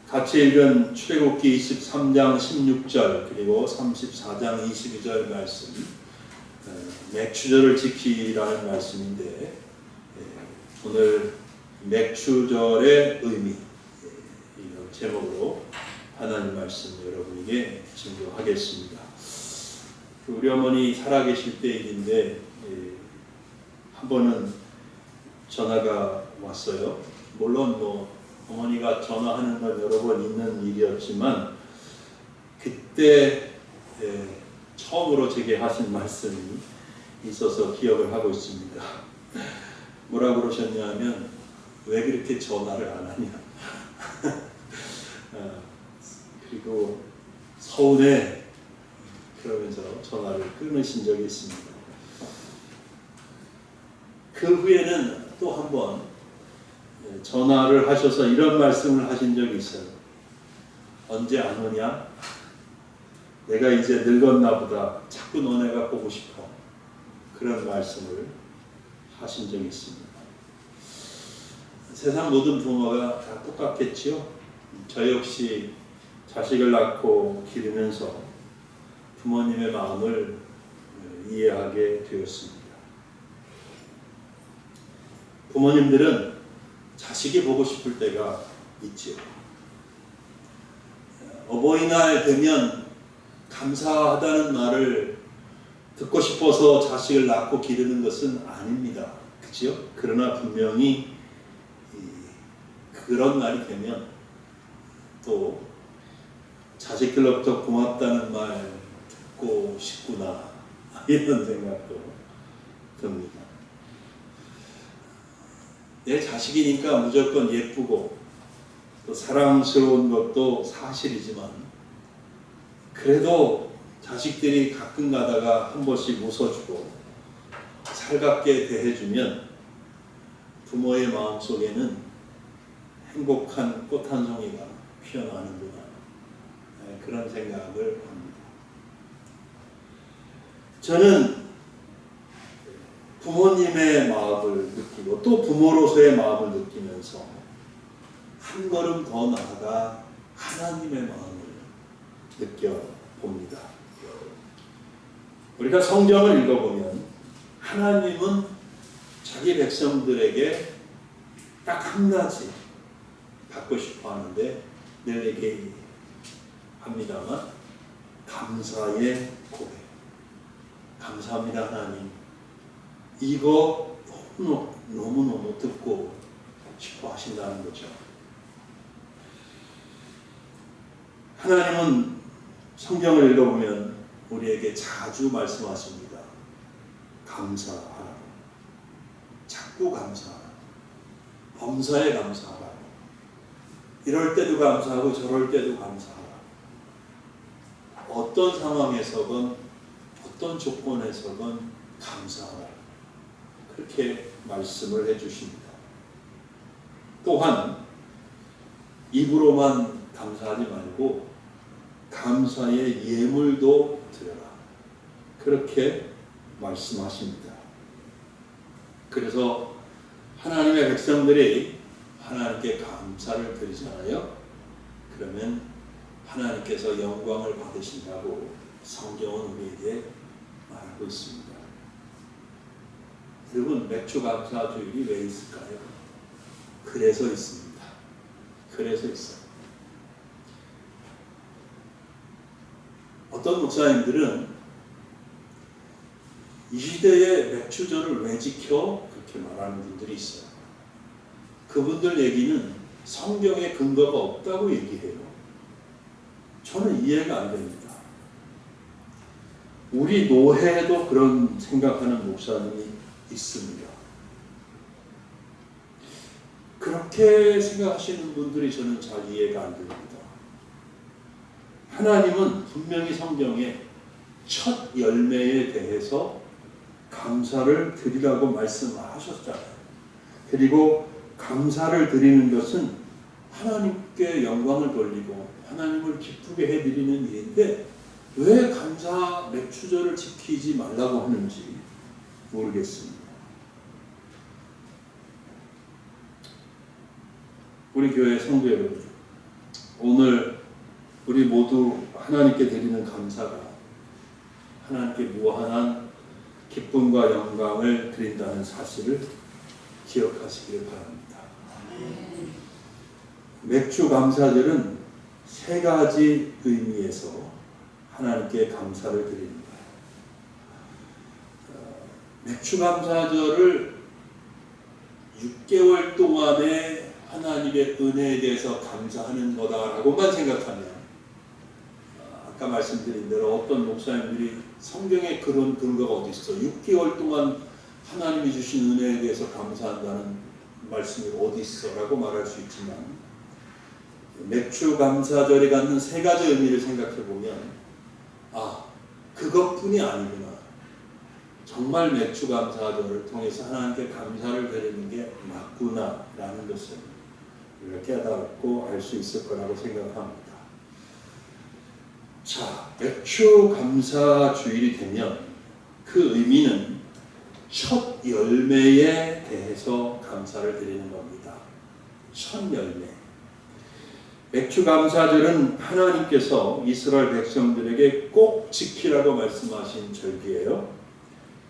같이 읽은 출애굽기 23장 16절 그리고 34장 22절 말씀, 맥추절을 지키라는 말씀인데, 오늘 맥추절의 의미, 이런 제목으로 하나님 말씀 여러분에게 증거하겠습니다. 우리 어머니 살아계실 때 일인데, 한 번은 전화가 왔어요. 물론 어머니가 전화하는 건 여러 번 있는 일이었지만, 그때 처음으로 제게 하신 말씀이 있어서 기억을 하고 있습니다. 뭐라고 그러셨냐면, 왜 그렇게 전화를 안 하냐. 그리고 서운해, 그러면서 전화를 끊으신 적이 있습니다. 그 후에는 또 한 번 전화를 하셔서 이런 말씀을 하신 적이 있어요. 언제 안 오냐? 내가 이제 늙었나 보다. 자꾸 너네가 보고 싶어. 그런 말씀을 하신 적이 있습니다. 세상 모든 부모가 다 똑같겠지요. 저 역시 자식을 낳고 기르면서 부모님의 마음을 이해하게 되었습니다. 부모님들은 자식이 보고 싶을 때가 있지요. 어버이날 되면 감사하다는 말을 듣고 싶어서 자식을 낳고 기르는 것은 아닙니다. 그렇죠? 그러나 분명히 그런 날이 되면 또 자식들로부터 고맙다는 말 듣고 싶구나, 이런 생각도 듭니다. 내 자식이니까 무조건 예쁘고 또 사랑스러운 것도 사실이지만, 그래도 자식들이 가끔 가다가 한 번씩 웃어주고 살갑게 대해주면 부모의 마음속에는 행복한 꽃 한 송이가 피어나는구나, 그런 생각을 합니다. 저는 부모님의 마음을 느끼고 또 부모로서의 마음을 느끼면서 한 걸음 더 나아가 하나님의 마음을 느껴봅니다. 우리가 성경을 읽어보면 하나님은 자기 백성들에게 딱 한 가지 받고 싶어 하는데 늘 얘기합니다만, 감사의 고백. 감사합니다 하나님. 이거 너무너무 듣고 싶어 하신다는 거죠. 하나님은 성경을 읽어보면 우리에게 자주 말씀하십니다. 감사하라. 자꾸 감사하라. 범사에 감사하라. 이럴 때도 감사하고 저럴 때도 감사하라. 어떤 상황에서건 어떤 조건에서건 감사하라. 그렇게 말씀을 해주십니다. 또한 입으로만 감사하지 말고 감사의 예물도 드려라. 그렇게 말씀하십니다. 그래서 하나님의 백성들이 하나님께 감사를 드리잖아요. 그러면 하나님께서 영광을 받으신다고 성경은 우리에게 말하고 있습니다. 여러분, 맥추감사주일이 왜 있을까요? 그래서 있습니다. 그래서 있어요. 어떤 목사님들은 이 시대에 맥추절을 왜 지켜? 그렇게 말하는 분들이 있어요. 그분들 얘기는 성경에 근거가 없다고 얘기해요. 저는 이해가 안 됩니다. 우리 노회에도 그런 생각하는 목사님이 있습니다. 그렇게 생각하시는 분들이 저는 잘 이해가 안 됩니다. 하나님은 분명히 성경에 첫 열매에 대해서 감사를 드리라고 말씀하셨잖아요. 그리고 감사를 드리는 것은 하나님께 영광을 돌리고 하나님을 기쁘게 해드리는 일인데, 왜 감사 맥추절을 지키지 말라고 하는지 모르겠습니다. 우리 교회 성도 여러분, 오늘 우리 모두 하나님께 드리는 감사가 하나님께 무한한 기쁨과 영광을 드린다는 사실을 기억하시기를 바랍니다. 맥주 감사절은 세 가지 의미에서 하나님께 감사를 드립니다. 맥주 감사절을 6개월 동안의 하나님의 은혜에 대해서 감사하는 거다라고만 생각하면, 아까 말씀드린 대로 어떤 목사님들이 성경에 그런 근거가 어디 있어? 6개월 동안 하나님이 주신 은혜에 대해서 감사한다는 말씀이 어디 있어? 라고 말할 수 있지만, 맥주 감사절이 갖는 세 가지 의미를 생각해 보면, 그것뿐이 아니구나. 정말 맥주 감사절을 통해서 하나님께 감사를 드리는 게 맞구나 라는 것을 깨닫고 알 수 있을 거라고 생각합니다. 자, 맥주 감사 주일이 되면 그 의미는 첫 열매에 대해서 감사를 드리는 겁니다. 첫 열매. 맥주 감사절은 하나님께서 이스라엘 백성들에게 꼭 지키라고 말씀하신 절기예요.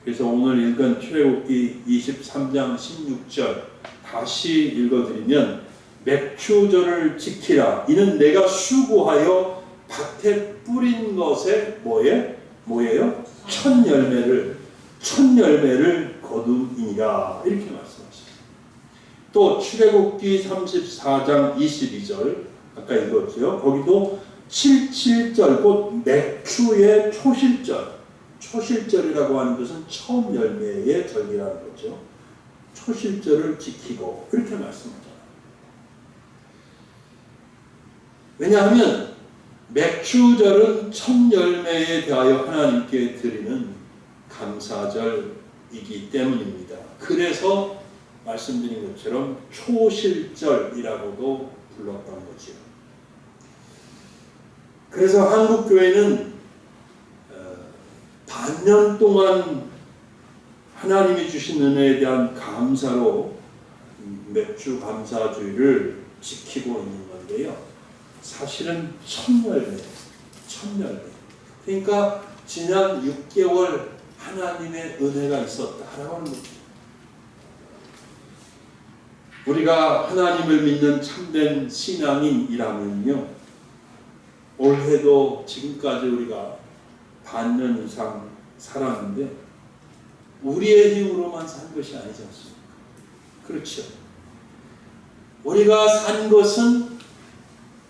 그래서 오늘 읽은 출애굽기 23장 16절 다시 읽어드리면, 맥주절을 지키라. 이는 내가 수고하여 밭에 뿌린 것에 뭐예요? 첫 열매를 거둠이니라. 이렇게 말씀하셨어요. 또 출애굽기 34장 22절 아까 읽었죠. 거기도 77절, 곧 맥주의 초실절이라고 하는 것은 처음 열매의 절기라는 거죠. 초실절을 지키고 그렇게 말씀하잖아요. 왜냐하면 맥주절은 첫 열매에 대하여 하나님께 드리는 감사절이기 때문입니다. 그래서 말씀드린 것처럼 초실절이라고도 불렀던 거죠. 그래서 한국교회는 반년 동안 하나님이 주신 은혜에 대한 감사로 맥주 감사주의를 지키고 있는 건데요. 사실은 첫 열매. 그러니까 지난 6개월 하나님의 은혜가 있었다라고 하는 거죠. 우리가 하나님을 믿는 참된 신앙인이라면요, 올해도 지금까지 우리가 반년 이상 살았는데 우리의 힘으로만 산 것이 아니지 않습니까? 그렇죠. 우리가 산 것은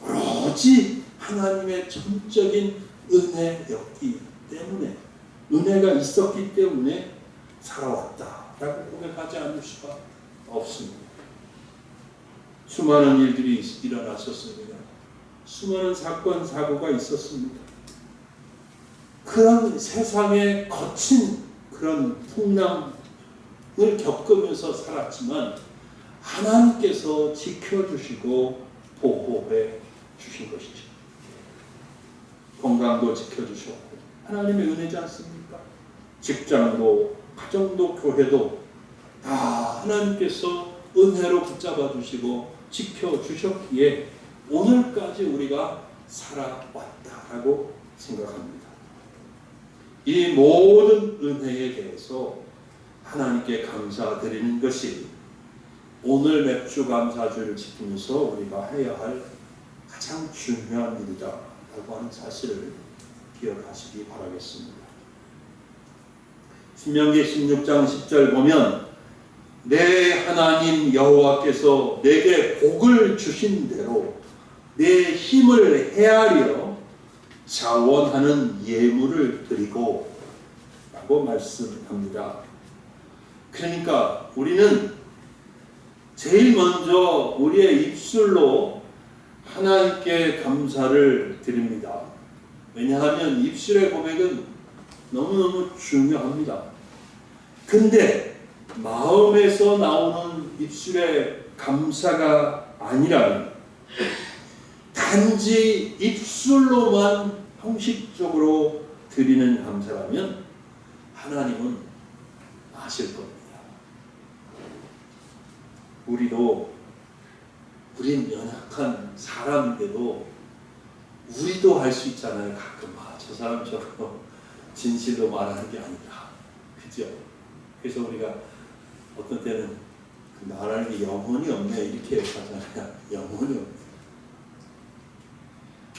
오로지 하나님의 전적인 은혜였기 때문에, 은혜가 있었기 때문에 살아왔다라고 고백하지 않을 수가 없습니다. 수많은 일들이 일어났었습니다. 수많은 사건, 사고가 있었습니다. 그런 세상의 거친 그런 풍랑을 겪으면서 살았지만 하나님께서 지켜주시고 보호해 주신 것이죠. 건강도 지켜주셨고 하나님의 은혜지 않습니까? 직장도, 가정도, 교회도 다 하나님께서 은혜로 붙잡아 주시고 지켜주셨기에 오늘까지 우리가 살아왔다라고 생각합니다. 이 모든 은혜에 대해서 하나님께 감사드리는 것이 오늘 맥주 감사주를 지키면서 우리가 해야 할 가장 중요한 일이다라고 하는 사실을 기억하시기 바라겠습니다. 신명기 16장 10절 보면, 내 하나님 여호와께서 내게 복을 주신 대로 내 힘을 헤아려 자원하는 예물을 드리고 라고 말씀합니다. 그러니까 우리는 제일 먼저 우리의 입술로 하나님께 감사를 드립니다. 왜냐하면 입술의 고백은 너무너무 중요합니다. 근데 마음에서 나오는 입술의 감사가 아니라면, 단지 입술로만 형식적으로 드리는 감사라면 하나님은 아실 겁니다. 우리도 우린 연약한 사람인데도 우리도 할 수 있잖아요. 가끔 저 사람처럼 진실로 말하는 게 아니라, 그죠? 그래서 우리가 어떤 때는 말하는 게 영혼이 없네 이렇게 하잖아요. 영혼이 없네.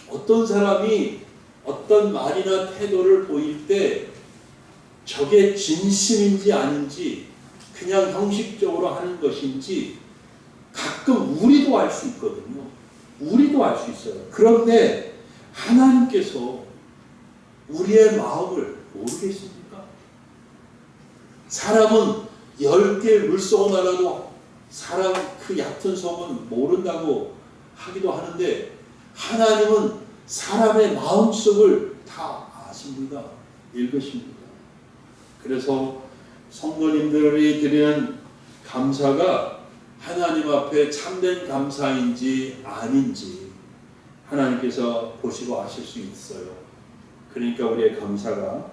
어떤 사람이 어떤 말이나 태도를 보일 때 저게 진심인지 아닌지 그냥 형식적으로 하는 것인지 가끔 우리도 알 수 있거든요. 우리도 알 수 있어요. 그런데 하나님께서 우리의 마음을 모르겠습니까? 사람은 10개 물속은 알아도 사람 그 얕은 속은 모른다고 하기도 하는데 하나님은 사람의 마음속을 다 아십니다. 읽으십니다. 그래서 성도님들이 드리는 감사가 하나님 앞에 참된 감사인지 아닌지 하나님께서 보시고 아실 수 있어요. 그러니까 우리의 감사가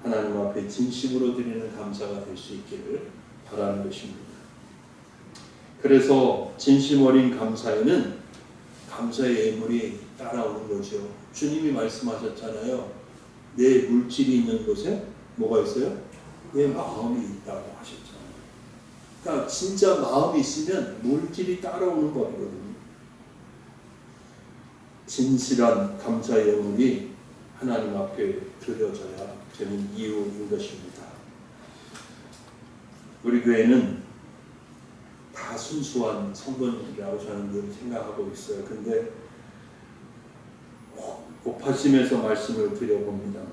하나님 앞에 진심으로 드리는 감사가 될 수 있기를 바라는 것입니다. 그래서 진심 어린 감사에는 감사의 예물이 따라오는 거죠. 주님이 말씀하셨잖아요. 내 물질이 있는 곳에 뭐가 있어요? 내 마음이 있다고 하셨잖아요. 그러니까 진짜 마음이 있으면 물질이 따라오는 거거든요. 진실한 감사의 예물이 하나님 앞에 드려져야 되는 이유인 것입니다. 우리 교회는 다 순수한 성도님이라고 저는 늘 생각하고 있어요. 근데 고파심에서 말씀을 드려봅니다만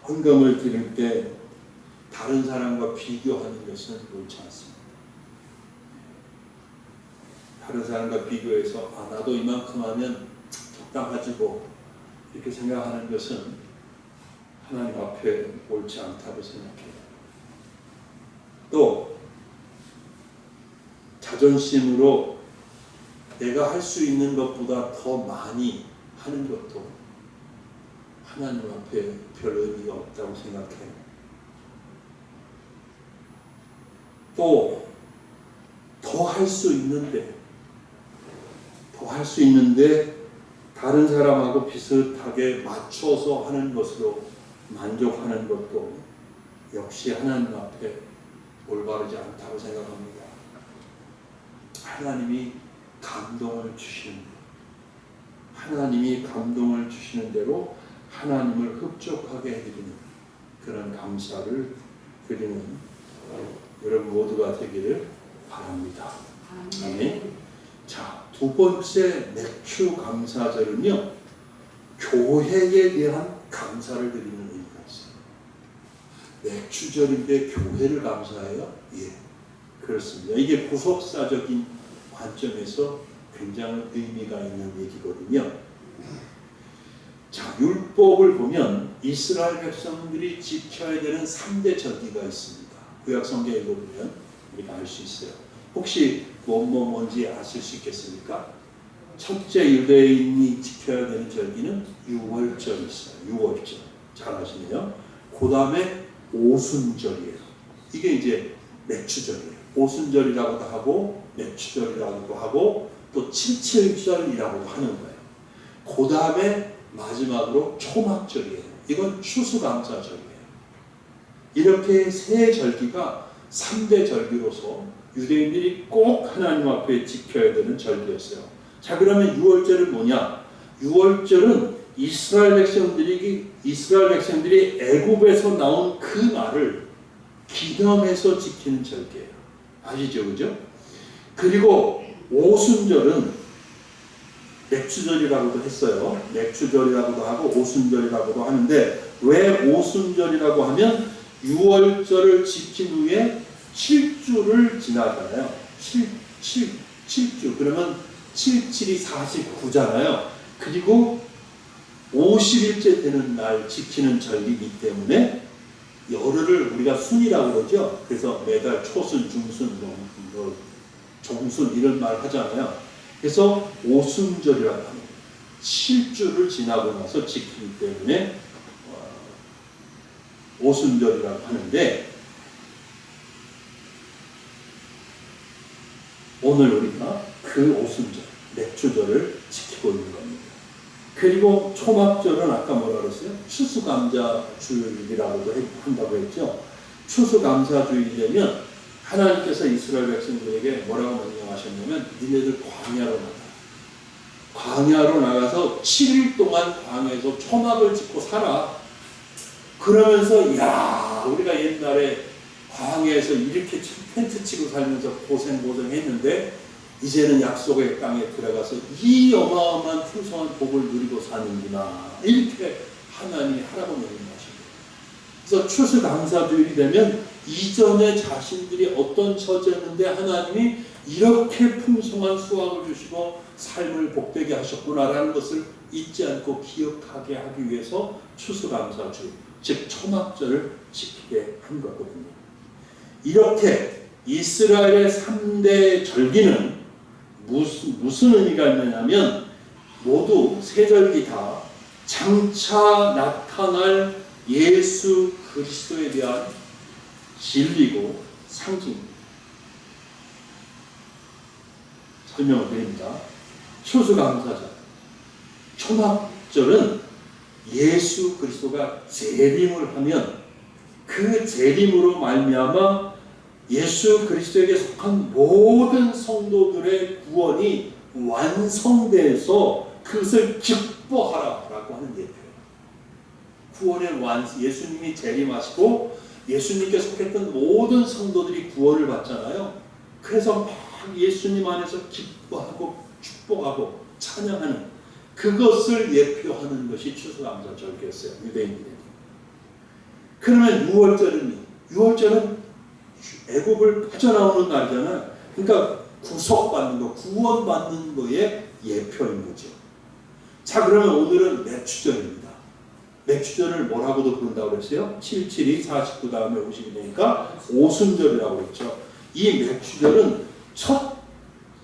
헌금을 드릴 때 다른 사람과 비교하는 것은 옳지 않습니다. 다른 사람과 비교해서 나도 이만큼 하면 적당하지 뭐 이렇게 생각하는 것은 하나님 앞에 옳지 않다고 생각해요. 또 자존심으로 내가 할 수 있는 것보다 더 많이 하는 것도 하나님 앞에 별 의미가 없다고 생각해요. 또 더 할 수 있는데 다른 사람하고 비슷하게 맞춰서 하는 것으로 만족하는 것도 역시 하나님 앞에 올바르지 않다고 생각합니다. 하나님이 감동을 주시는 대로 하나님을 흡족하게 해드리는 그런 감사를 드리는 여러분 모두가 되기를 바랍니다. 아멘. 자, 두 번째 맥주 감사절은요, 교회에 대한 감사를 드리는 의미가 있어요. 맥주절인데 교회를 감사해요? 예, 그렇습니다. 이게 구속사적인 관점에서 굉장히 의미가 있는 얘기거든요. 자, 율법을 보면 이스라엘 백성들이 지켜야 되는 3대 절기가 있습니다. 구약 성경에 보면 우리가 알 수 있어요. 혹시 뭔지 아실 수 있겠습니까? 첫째 유대인이 지켜야 되는 절기는 유월절이 있어요. 유월절. 잘 아시네요. 그 다음에 오순절이에요. 이게 이제 맥주절이에요. 오순절이라고도 하고 맥주절이라고도 하고 또 칠칠절이라고도 하는 거예요. 그 다음에 마지막으로 초막절이에요. 이건 추수감사절이에요. 이렇게 세 절기가 3대 절기로서 유대인들이 꼭 하나님 앞에 지켜야 되는 절기였어요. 자, 그러면 유월절은 뭐냐? 유월절은 이스라엘 백성들이 애굽에서 나온 그 날을 기념해서 지키는 절기예요. 아시죠, 그죠? 그리고 오순절은 맥주절이라고도 했어요. 맥주절이라고도 하고 오순절이라고도 하는데 왜 오순절이라고 하면 유월절을 지킨 후에 7주를 지나잖아요. 7주. 그러면 7, 7이 49잖아요. 그리고 50일째 되는 날 지키는 절기이기 때문에 열흘을 우리가 순이라고 그러죠. 그래서 매달 초순, 중순, 종순 이런 말 하잖아요. 그래서 오순절이라고 합니다. 7주를 지나고 나서 지키기 때문에 오순절이라고 하는데 오늘 우리가 그 오순절, 맥주절을 지키고 있는 겁니다. 그리고 초막절은 아까 뭐라 그랬어요? 추수감사주일이라고도 한다고 했죠. 추수감사주일이 되면 하나님께서 이스라엘 백성들에게 뭐라고 명령하셨냐면 니네들 광야로 나가. 광야로 나가서 7일 동안 광야에서 초막을 짓고 살아. 그러면서 야 우리가 옛날에 광야에서 이렇게 텐트 치고 살면서 고생했는데 이제는 약속의 땅에 들어가서 이 어마어마한 풍성한 복을 누리고 사는구나. 이렇게 하나님이 하라고 명령하십니다. 그래서 추수감사주일이 되면 이전에 자신들이 어떤 처지였는데 하나님이 이렇게 풍성한 수확을 주시고 삶을 복되게 하셨구나라는 것을 잊지 않고 기억하게 하기 위해서 추수감사주일, 즉 초막절을 지키게 한 거거든요. 이렇게 이스라엘의 3대 절기는 무슨 의미가 있느냐면 모두 세 절기 다 장차 나타날 예수 그리스도에 대한 진리고 상징입니다. 설명을 드립니다. 추수감사절, 초막절은 예수 그리스도가 재림을 하면 그 재림으로 말미암아 예수 그리스도에게 속한 모든 성도들의 구원이 완성돼서 그것을 기뻐하라라고 하는 예표예요. 구원의 예수님이 재림하시고 예수님께 속했던 모든 성도들이 구원을 받잖아요. 그래서 막 예수님 안에서 기뻐하고 축복하고 찬양하는 그것을 예표하는 것이 추수감사절기였어요. 유대인들에게. 그러면 6월절은 애굽을 빠져나오는 날이잖아요. 그러니까 구속받는 거, 구원받는 거의 예표인 거죠. 자, 그러면 오늘은 맥주절입니다. 맥주절을 뭐라고도 부른다고 그랬어요? 772, 49 다음에 50이 되니까 오순절이라고 그랬죠. 이 맥주절은 첫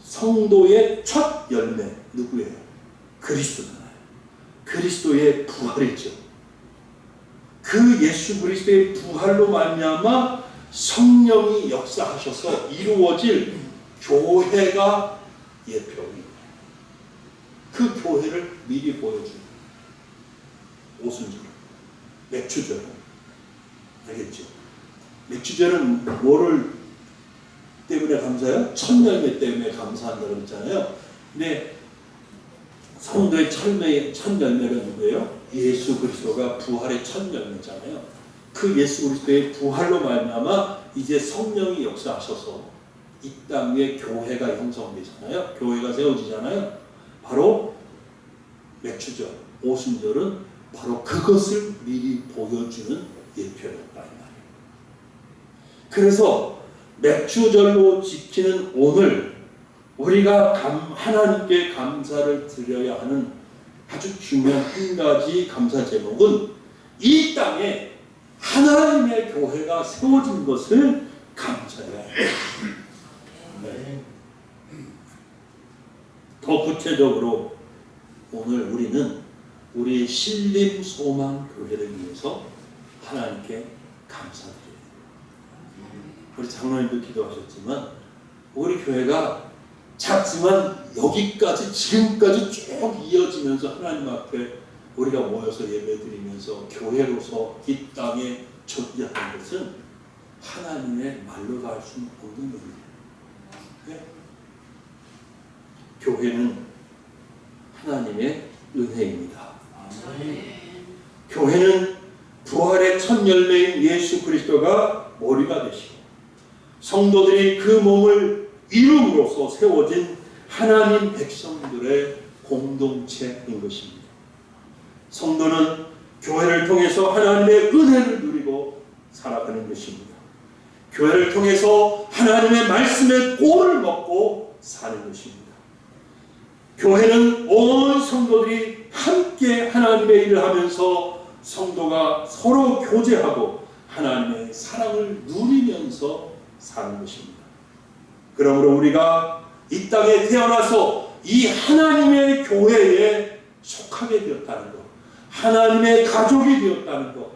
성도의 첫 열매 누구예요? 그리스도잖아요. 그리스도의 부활이죠. 그 예수 그리스도의 부활로 말미암아 성령이 역사하셔서 이루어질 교회가 예표입니다. 그 교회를 미리 보여주는 오순절, 맥주절. 알겠죠? 맥주절은 뭐를 때문에 감사해요? 첫 열매 때문에 감사한다고 했잖아요. 근데 성도의 첫 열매가 누구예요? 예수 그리스도가 부활의 첫 열매잖아요. 그 예수 그리스도의 부활로 말미암아 이제 성령이 역사하셔서 이 땅 위에 교회가 형성되잖아요. 교회가 세워지잖아요. 바로 맥주절, 오순절은 바로 그것을 미리 보여주는 예표였다 이 말이에요. 그래서 맥주절로 지키는 오늘 우리가 하나님께 감사를 드려야 하는 아주 중요한 한 가지 감사 제목은 이 땅에 하나님의 교회가 세워진 것을 감사해야 해요. 네. 더 구체적으로 오늘 우리는 우리 신림 소망 교회를 위해서 하나님께 감사드려요. 우리 장로님도 기도하셨지만 우리 교회가 작지만 여기까지 지금까지 쭉 이어지면서 하나님 앞에 우리가 모여서 예배드리면서 교회로서 이 땅에 존재하는 것은 하나님의 말로도 할 수 없는 일이에요. 네? 교회는 하나님의 은혜입니다. 교회는 부활의 첫 열매인 예수 그리스도가 머리가 되시고 성도들이 그 몸을 이름으로써 세워진 하나님 백성들의 공동체인 것입니다. 성도는 교회를 통해서 하나님의 은혜를 누리고 살아가는 것입니다. 교회를 통해서 하나님의 말씀의 꼴을 먹고 사는 것입니다. 교회는 온 성도들이 함께 하나님의 일을 하면서 성도가 서로 교제하고 하나님의 사랑을 누리면서 사는 것입니다. 그러므로 우리가 이 땅에 태어나서 이 하나님의 교회에 속하게 되었다는 것, 하나님의 가족이 되었다는 것,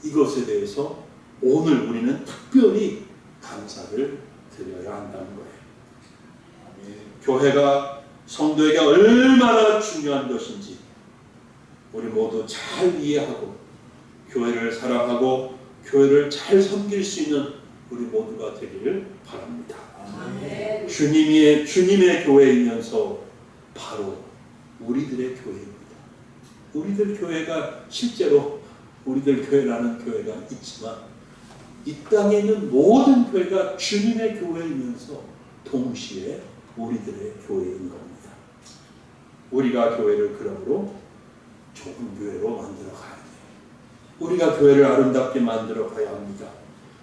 이것에 대해서 오늘 우리는 특별히 감사를 드려야 한다는 거예요. 교회가 성도에게 얼마나 중요한 것인지 우리 모두 잘 이해하고 교회를 사랑하고 교회를 잘 섬길 수 있는 우리 모두가 되기를 바랍니다. 아멘. 주님의 교회이면서 바로 우리들의 교회입니다. 우리들 교회가 실제로 우리들 교회라는 교회가 있지만 이 땅에 있는 모든 교회가 주님의 교회이면서 동시에 우리들의 교회인 겁니다. 우리가 교회를 그러므로 좋은 교회로 만들어 가야 돼요. 우리가 교회를 아름답게 만들어 가야 합니다.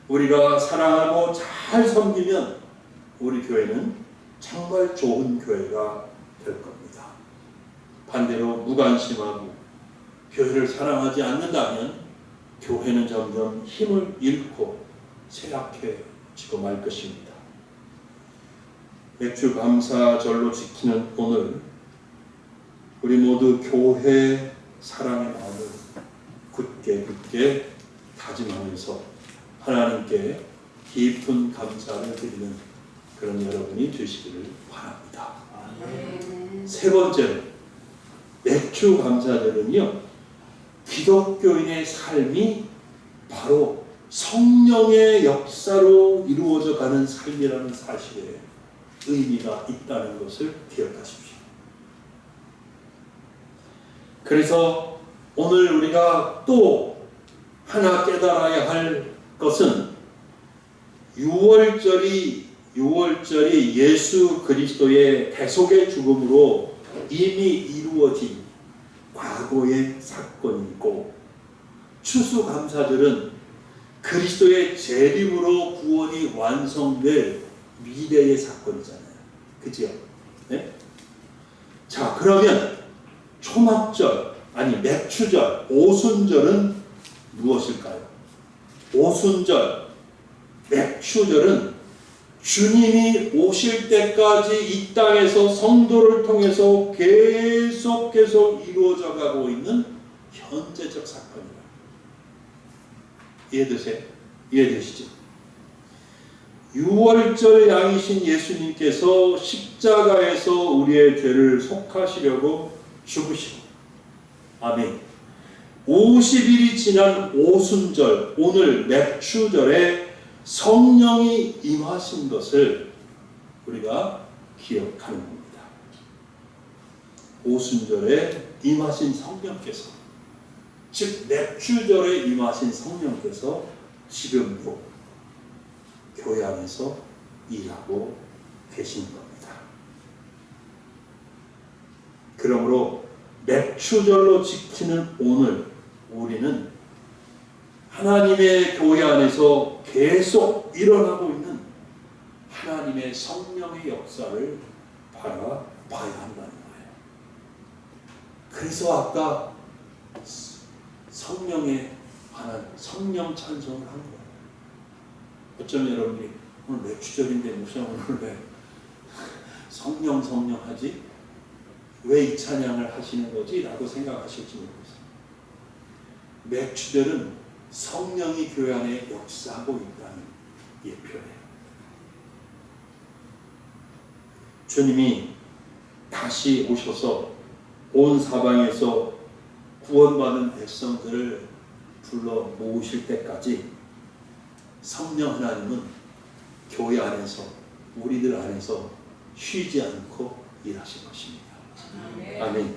우리가 사랑하고 잘 섬기면 우리 교회는 정말 좋은 교회가 될 겁니다. 반대로 무관심하고 교회를 사랑하지 않는다면 교회는 점점 힘을 잃고 쇠약해지고 말 것입니다. 맥주 감사절로 지키는 오늘 우리 모두 교회 사랑의 마음을 굳게 다짐하면서 하나님께 깊은 감사를 드리는 그런 여러분이 되시기를 바랍니다. 세 번째로 맥주 감사절은요, 기독교인의 삶이 바로 성령의 역사로 이루어져 가는 삶이라는 사실에 의미가 있다는 것을 기억하십시오. 그래서 오늘 우리가 또 하나 깨달아야 할 것은 6월절이 예수 그리스도의 대속의 죽음으로 이미 이루어진 과거의 사건이고, 추수감사절은 그리스도의 재림으로 구원이 완성될 미래의 사건이잖아요. 그죠? 네? 자, 그러면 초막절, 아니 맥추절, 오순절은 무엇일까요? 오순절, 맥추절은 주님이 오실 때까지 이 땅에서 성도를 통해서 계속 이루어져 가고 있는 현재적 사건이다. 이해되세요? 이해되시죠? 6월절 양이신 예수님께서 십자가에서 우리의 죄를 속하시려고 죽으시고, 아멘. 50일이 지난 오순절, 오늘 맥추절에 성령이 임하신 것을 우리가 기억하는 겁니다. 오순절에 임하신 성령께서, 즉 맥추절에 임하신 성령께서 지금도 교회 안에서 일하고 계신 겁니다. 그러므로 맥추절로 지키는 오늘 우리는 하나님의 교회 안에서 계속 일어나고 있는 하나님의 성령의 역사를 바라봐야 한다는 거예요. 그래서 아까 성령에 관한 성령 찬송을 한 거예요. 어쩌면 여러분이 오늘 맥추절인데 무슨 오늘 왜 성령 하지? 왜 이 찬양을 하시는 거지? 라고 생각하실지 모르겠어요. 맥추절은 성령이 교회 안에 역사하고 있다는 예표예요. 주님이 다시 오셔서 온 사방에서 구원받은 백성들을 불러 모으실 때까지 성령 하나님은 교회 안에서, 우리들 안에서 쉬지 않고 일하실 것입니다. 아멘.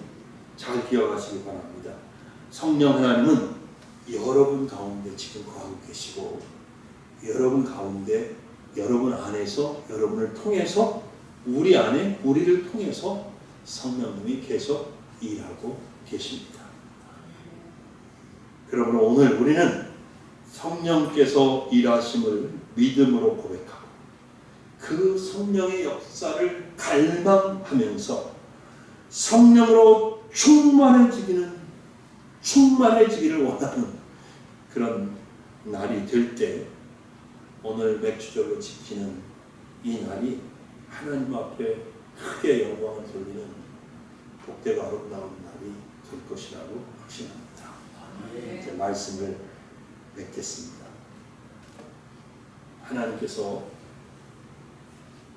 잘 기억하시기 바랍니다. 성령 하나님은 여러분 가운데 지금 거하고 계시고, 여러분 가운데, 여러분 안에서, 여러분을 통해서, 우리 안에, 우리를 통해서 성령님이 계속 일하고 계십니다. 그러므로 오늘 우리는 성령께서 일하심을 믿음으로 고백하고 그 성령의 역사를 갈망하면서 성령으로 충만해지기를 원하는 그런 날이 될 때, 오늘 맥추절로 지키는 이 날이 하나님 앞에 크게 영광을 돌리는 복되고 아름다운 날이 될 것이라고 확신합니다. 이제 말씀을 맺겠습니다. 하나님께서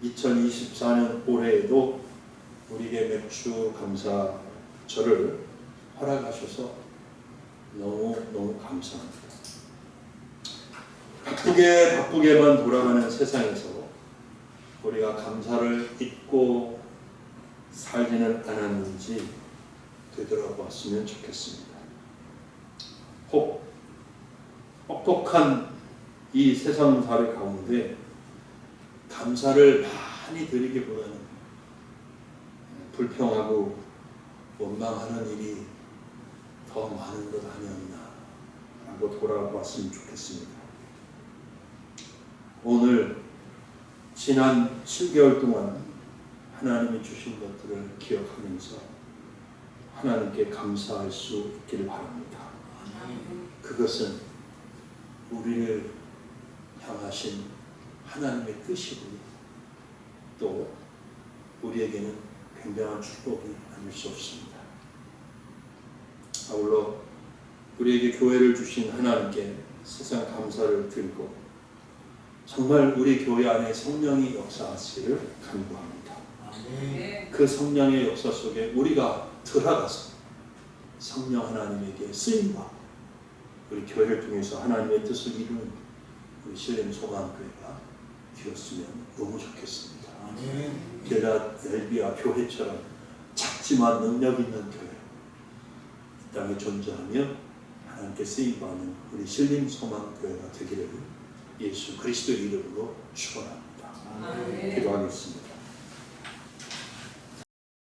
2024년 올해에도 우리에게 맥주 감사절을 허락하셔서 너무 감사합니다. 바쁘게만 돌아가는 세상에서 우리가 감사를 잊고 살지는 않았는지 되돌아보았으면 좋겠습니다. 뻑뻑한 이 세상살이 가운데 감사를 많이 드리기보다는 불평하고 원망하는 일이 더 많은 것 아니었나 라고 돌아보았으면 좋겠습니다. 오늘 지난 7개월 동안 하나님이 주신 것들을 기억하면서 하나님께 감사할 수 있기를 바랍니다. 그것은 우리를 향하신 하나님의 뜻이고 또 우리에게는 굉장한 축복이 아닐 수 없습니다. 아울러 우리에게 교회를 주신 하나님께 세상 감사를 드리고 정말 우리 교회 안에 성령이 역사하시기를 간구합니다. 그 성령의 역사 속에 우리가 들어가서 성령 하나님에게 쓰임과 우리 교회를 통해서 하나님의 뜻을 이루는 우리 신림 소망교회가 되었으면 너무 좋겠습니다. 필라델비아 교회처럼 작지만 능력 있는 교회 이 땅에 존재하며 하나님께 쓰임받는 우리 신림 소망교회가 되기를 예수 그리스도의 이름으로 축원합니다. 기도하겠습니다.